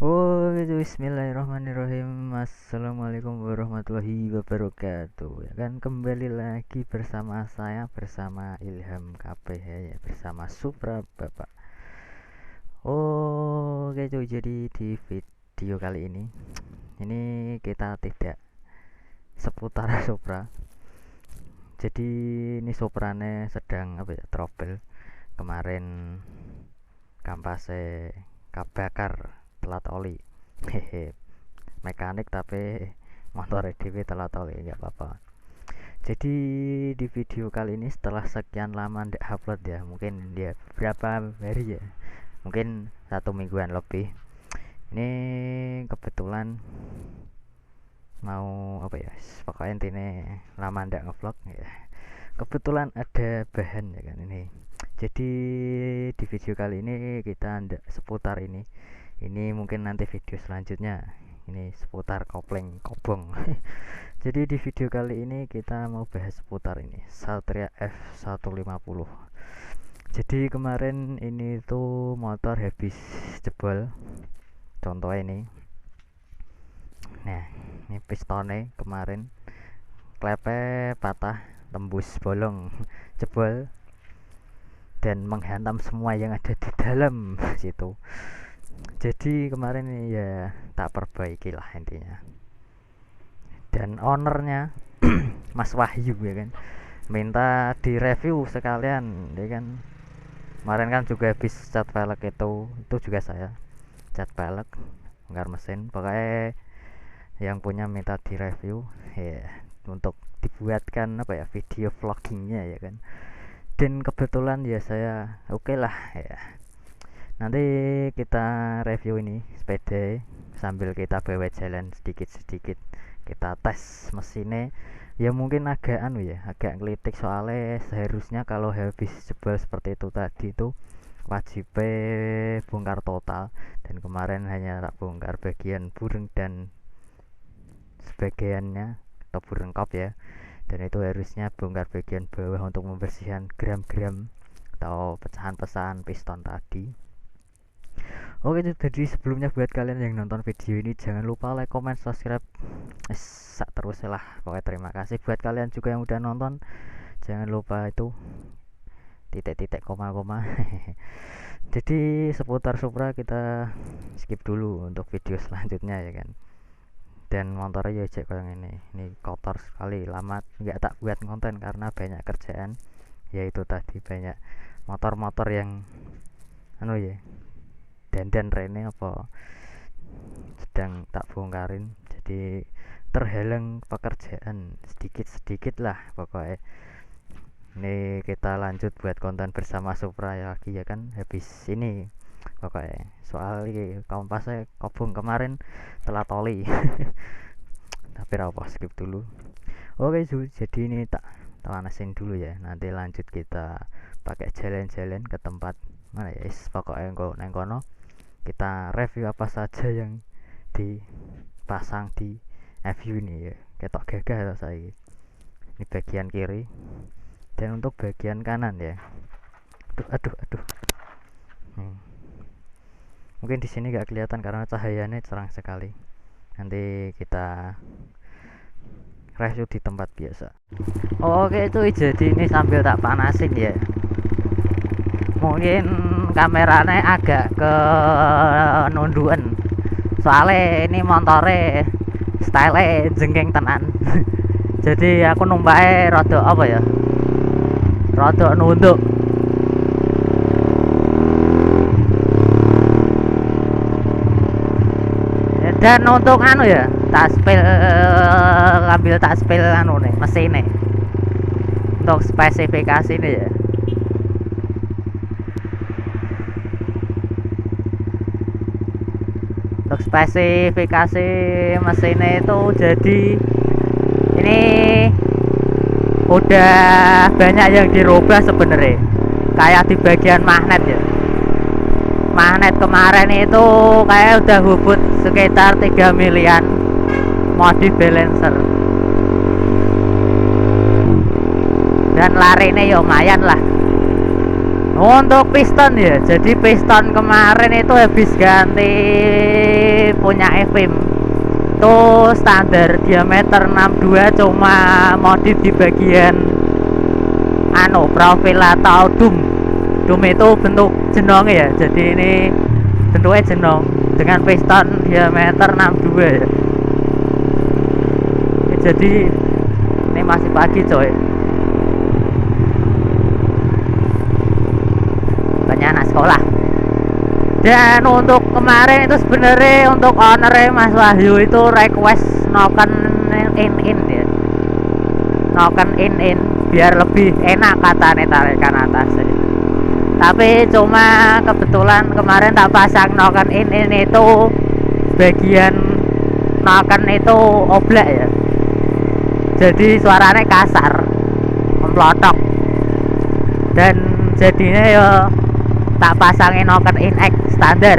Oh gitu, bismillahirrahmanirrahim. Assalamualaikum warahmatullahi wabarakatuh. Ya kan, kembali lagi bersama saya, bersama Ilham KPH ya, bersama Supra Bapak. Oh gitu, jadi di video kali ini kita tidak seputar Supra. Jadi ini Suprane sedang apa ya, trouble. Kemarin kampase kabakar, telat oli. Hehe, mekanik tapi motor dhewe telat oli, nggak apa-apa. Jadi di video kali ini setelah sekian lama ndak upload ya, mungkin dia berapa hari ya, mungkin 1 mingguan lebih. Ini kebetulan mau apa ya, pokoknya intinya lama ndak ngevlog ya. Kebetulan ada bahan ya kan ini. Jadi di video kali ini kita ndak seputar ini mungkin nanti video selanjutnya ini seputar kopling kobong. Jadi di video kali ini kita mau bahas seputar ini Satria F150. Jadi kemarin ini tuh motor habis jebol, contoh ini. Nah, ini pistonnya kemarin klepe patah, tembus bolong, jebol dan menghantam semua yang ada di dalam situ. Jadi kemarin ya tak perbaiki lah intinya. Dan ownernya Mas Wahyu ya kan, minta direview sekalian ya kan. Kemarin kan juga habis cat velg itu juga saya cat velg, bongkar mesin. Pokoknya yang punya minta direview ya, untuk dibuatkan apa ya, video vloggingnya ya kan. Dan kebetulan ya saya oke lah ya, nanti kita review ini sepeda sambil kita bawa jalan sedikit-sedikit, kita tes mesinnya. Ya mungkin agak agak ngelitik, soalnya seharusnya kalau habis jebol seperti itu tadi itu wajib bongkar total, dan kemarin hanya tak bongkar bagian burung dan sebagiannya atau burung kop ya, dan itu harusnya bongkar bagian bawah untuk membersihkan gram-gram atau pecahan-pecahan piston tadi. Oke, jadi sebelumnya buat kalian yang nonton video ini jangan lupa like, comment, subscribe, terus lah pokoknya. Terima kasih buat kalian juga yang udah nonton, jangan lupa itu titik-titik koma-koma. Jadi seputar Supra kita skip dulu untuk video selanjutnya ya kan. Dan motornya ya cek kayak ini kotor sekali, lama nggak tak buat konten karena banyak kerjaan, yaitu tadi banyak motor-motor yang ya dandan rene apa sedang tak bongkarin, jadi terhalang pekerjaan sedikit-sedikit lah pokoknya. Ini kita lanjut buat konten bersama Supra ya lagi ya kan, habis ini pokoknya soal ini kompasnya kobong kemarin telat oli. Tapi apa, skip dulu. Oke jadi ini tak panasin dulu ya, nanti lanjut kita pakai jalan-jalan ke tempat mana ya, pokoknya neng kono kita review apa saja yang dipasang di FU ini ya. Ketok gagah saya ini bagian kiri, dan untuk bagian kanan ya, aduh. Mungkin di sini gak kelihatan karena cahayanya cerah sekali. Nanti kita review di tempat biasa. Oke itu jadi ini sambil tak panasin ya. Mungkin kameranya agak ke nunduan, soalnya ini motornya style jengking tenan. Jadi aku numpaknya rada apa ya, rada nunduk. Dan untuk ya taspil, ngambil taspil nih mesinnya untuk spesifikasi ini ya. Untuk spesifikasi mesinnya itu jadi ini udah banyak yang dirubah sebenarnya, kayak di bagian magnet ya. Magnet kemarin itu kayak udah bubut sekitar 3 milian, modif balancer, dan larinya ya lumayan lah. Untuk piston ya, jadi piston kemarin itu habis ganti punya Evim itu standar diameter 62, cuma modif di bagian profil atau dum itu bentuk jenong ya, jadi ini bentuknya jenong dengan piston diameter 62 ya. Jadi ini masih pagi coy, banyak anak sekolah. Dan untuk kemarin itu sebenarnya untuk ownernya Mas Wahyu itu request noken in ya, noken in biar lebih enak katanya tarikan atas ya. Tapi cuma kebetulan kemarin tak pasang noken in itu bagian noken itu oblak ya, jadi suaranya kasar, memplotok, dan jadinya ya tak pasangin noken in X standar.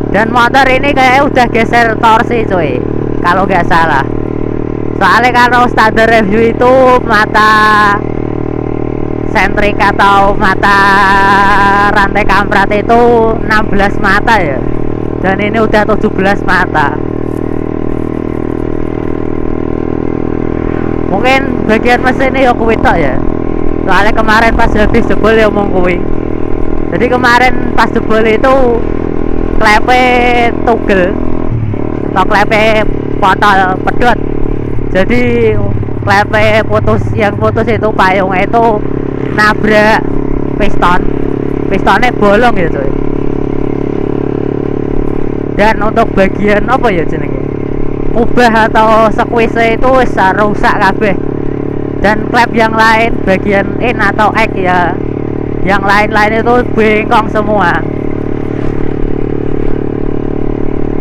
Dan motor ini kayak udah geser torsi cuy, kalau nggak salah. Soalnya kalau standar review itu mata sentrik atau mata rantai kamprat itu 16 mata ya, dan ini udah 17 mata. Mungkin bagian mesin ini ya kuwi tok ya, soalnya kemarin pas habis jebol ya omong kuwi. Jadi kemarin pas jebol itu klepe tugel atau klepe potol pedot, jadi klepe putus, yang putus itu payungnya itu nabrak pistonnya bolong gitu. Dan untuk bagian apa ya jenenge, kubah atau squeeze itu wis rusak kabeh. Dan klep yang lain bagian in atau X ya, yang lain-lain itu bengkong semua.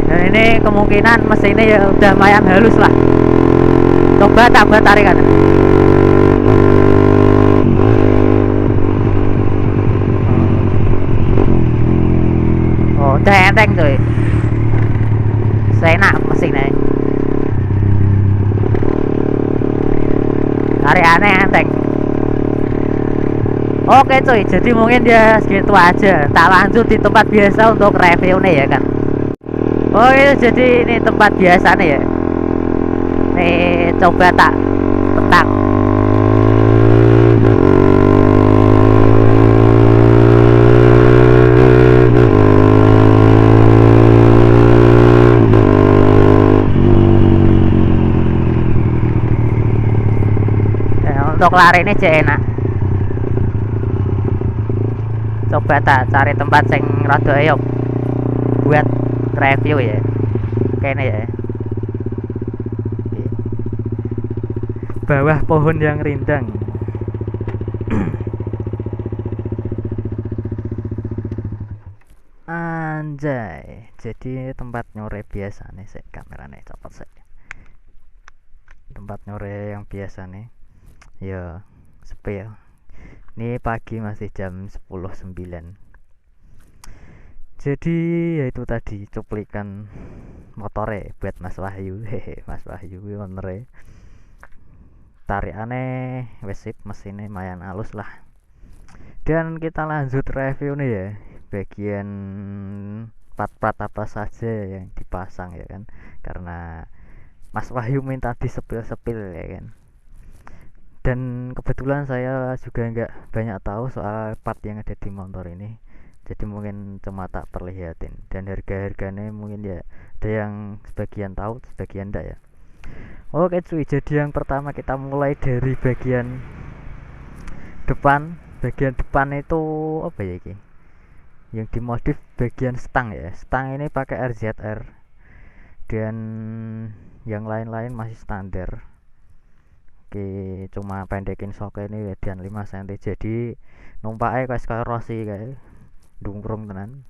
Dan ini kemungkinan mesinnya ya udah lumayan halus lah. Coba tambah tarikan. Oh, udah enteng cuy, saya enak mesinnya, tarikannya enteng. Oke cuy, jadi mungkin dia segitu aja. Tak lanjut di tempat biasa untuk review nih ya kan. Oh itu jadi ini tempat biasa nih ya. Nih coba tak petang. Untuk lari ini enak. Coba tak cari tempat sing rada ayop buat review ya. Kene ya. Bawah pohon yang rindang. Anjay, jadi tempat nyore biasa nih, sih kameranya copot sih. Tempat nyore yang biasa nih. Ya, sepi ya. Ini pagi masih jam 10.09. Jadi ya itu tadi cuplikan motore buat Mas Wahyu. Hehe, Mas Wahyu owner. Tarikane wis sip, mesinnya lumayan halus lah. Dan kita lanjut review nih ya, bagian part-part apa saja yang dipasang ya kan, karena Mas Wahyu minta disepil-sepil ya kan. Dan kebetulan saya juga nggak banyak tahu soal part yang ada di motor ini, jadi mungkin cuma tak perlihatin. Dan harga-harganya mungkin ya ada yang sebagian tahu, sebagian enggak ya. Oke cuy, jadi yang pertama kita mulai dari bagian depan. Bagian depan itu apa ya ini, yang dimodif bagian stang ya. Stang ini pakai RZR, dan yang lain-lain masih standar. Oke, cuma pendekin sok ini dan 5 cm, jadi numpaknya kayak Rossi kayak dungkrung tenan.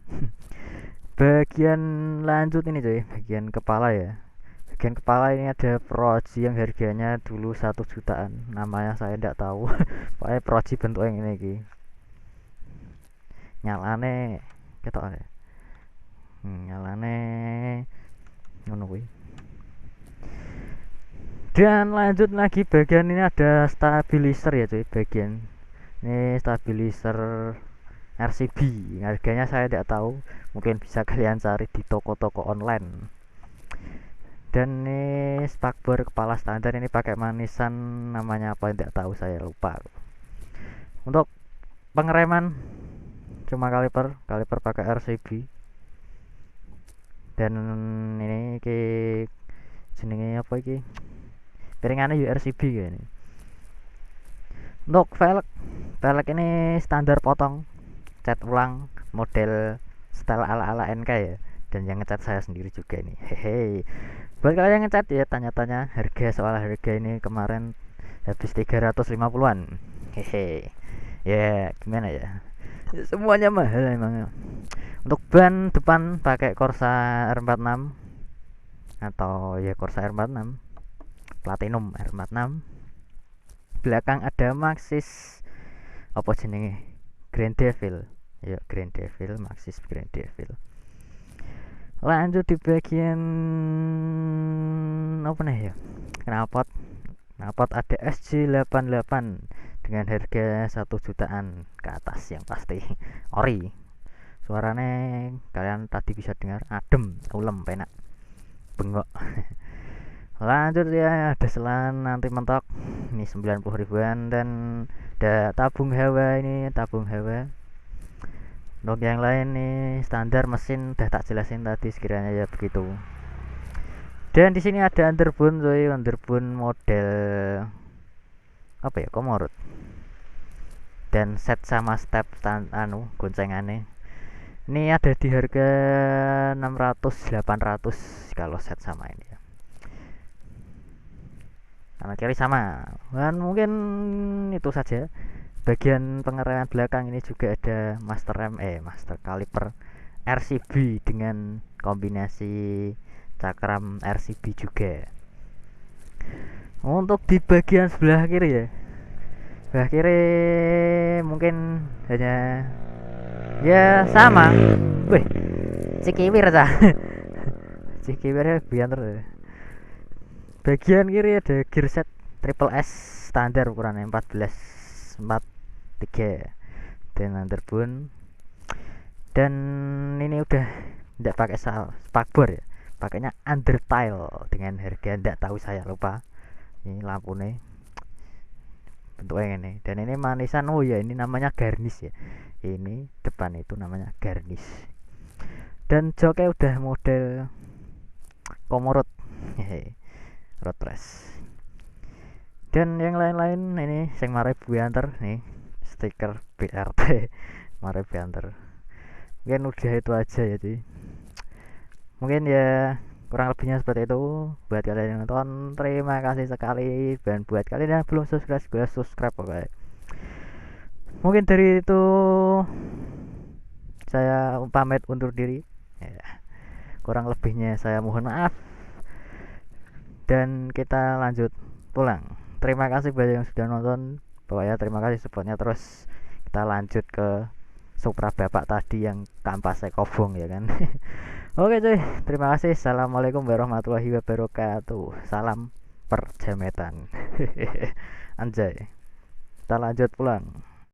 Bagian lanjut ini cuy, bagian kepala ya. Bagian kepala ini ada proji yang harganya dulu 1 jutaan, namanya saya tidak tahu. Pokoknya proji bentuk yang ini ki. Nyalane ketok ya. Nyalane ngono kuwi. Dan lanjut lagi, bagian ini ada stabilizer ya cuy. Bagian ini stabilizer RCB. Harganya saya tidak tahu, mungkin bisa kalian cari di toko-toko online. Dan ini spakbor kepala standar, ini pakai manisan, namanya apa tidak tahu, saya lupa. Untuk pengereman cuma kaliper pakai RCB. Dan ini ki jenenge apa iki, piringannya RCB ini. Untuk velg ini standar potong, cat ulang, model style ala-ala NK ya. Dan yang ngecat saya sendiri juga ini. Hehe. Buat kalian yang ngecat ya, tanya-tanya harga, soal harga ini kemarin habis 350-an. Hehe. Ya, gimana ya? Semuanya mahal emang. Untuk ban depan pakai Corsa R46 atau ya Corsa R46 Platinum R46. Belakang ada Maxxis apa jenenge, Grand Devil. Ya, Grand Devil, Maxxis Grand Devil. Lanjut di bagian apa nih ya, knalpot ada SJ88 dengan harga 1 jutaan ke atas yang pasti. Ori, suaranya kalian tadi bisa dengar, adem, ulem, penak, bengok. Lanjut ya, ada selan anti mentok ini 90 ribuan, dan ada tabung hawa, ini tabung hawa. Untuk yang lain nih standar mesin udah tak jelasin tadi sekiranya ya begitu. Dan di sini ada underbone coy, underbone model apa ya, Komorot. Dan set sama step goncengannya. Ini ada di harga 600-800 kalau set sama ini ya. Kanan kiri sama. Dan mungkin itu saja. Bagian pengereman belakang ini juga ada master kaliper RCB dengan kombinasi cakram RCB juga. Untuk di bagian sebelah kiri ya, sebelah kiri mungkin hanya ya sama. Wih, cikiwir cah. Cikiwirnya biar terus. Bagian kiri ada gearset triple S standar ukurannya 14/43 dan underbone. Dan ini udah tidak pakai spakbor ya, pakainya undertile dengan harga tidak tahu, saya lupa. Ini lampu nih bentuknya ini, dan ini manisan. Oh ya, ini namanya garnish ya, ini depan itu namanya garnish. Dan joknya udah model Komorot road race. Dan yang lain-lain ini sing mare buanter nih, stiker BRT mare buanter. Mungkin udah itu aja ya sih, mungkin ya kurang lebihnya seperti itu. Buat kalian yang nonton, terima kasih sekali. Dan buat kalian yang belum subscribe oke. Mungkin dari itu saya pamit undur diri ya. Kurang lebihnya saya mohon maaf, dan kita lanjut pulang. Terima kasih buat yang sudah nonton. Pokoknya terima kasih supportnya. Terus kita lanjut ke Supra bapak tadi yang kampasnya kobong ya kan. Oke cuy, terima kasih. Assalamualaikum warahmatullahi wabarakatuh. Salam perjametan. Anjay, kita lanjut pulang.